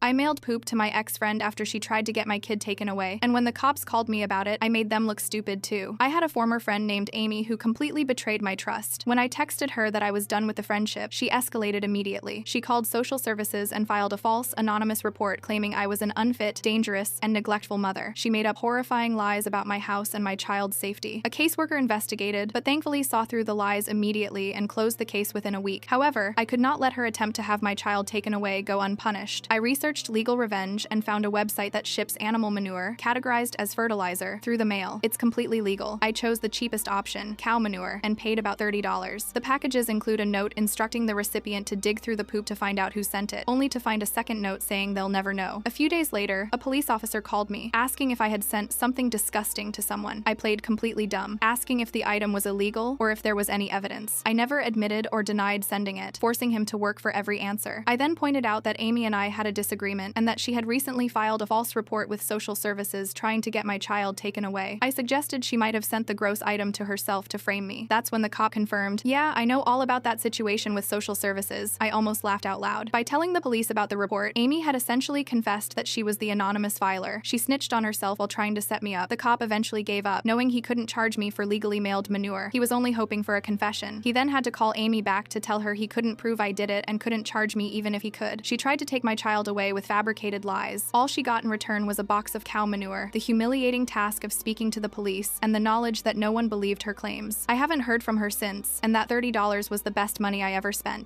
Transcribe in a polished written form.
I mailed poop to my ex-friend after she tried to get my kid taken away, and when the cops called me about it, I made them look stupid too. I had a former friend named Amy who completely betrayed my trust. When I texted her that I was done with the friendship, she escalated immediately. She called social services and filed a false, anonymous report claiming I was an unfit, dangerous, and neglectful mother. She made up horrifying lies about my house and my child's safety. A caseworker investigated, but thankfully saw through the lies immediately and closed the case within a week. However, I could not let her attempt to have my child taken away go unpunished. I researched legal revenge and found a website that ships animal manure, categorized as fertilizer, through the mail. It's completely legal. I chose the cheapest option, cow manure, and paid about $30. The packages include a note instructing the recipient to dig through the poop to find out who sent it, only to find a second note saying they'll never know. A few days later, a police officer called me, asking if I had sent something disgusting to someone. I played completely dumb, asking if the item was illegal or if there was any evidence. I never admitted or denied sending it, forcing him to work for every answer. I then pointed out that Amy and I had a disagreement and that she had recently filed a false report with social services trying to get my child taken away. I suggested she might have sent the gross item to herself to frame me. That's when the cop confirmed, "Yeah, I know all about that situation with social services." I almost laughed out loud. By telling the police about the report, Amy had essentially confessed that she was the anonymous filer. She snitched on herself while trying to set me up. The cop eventually gave up, knowing he couldn't charge me for legally mailed manure. He was only hoping for a confession. He then had to call Amy back to tell her he couldn't prove I did it and couldn't charge me even if he could. She tried to take my child away with fabricated lies. All she got in return was a box of cow manure, the humiliating task of speaking to the police, and the knowledge that no one believed her claims. I haven't heard from her since, and that $30 was the best money I ever spent.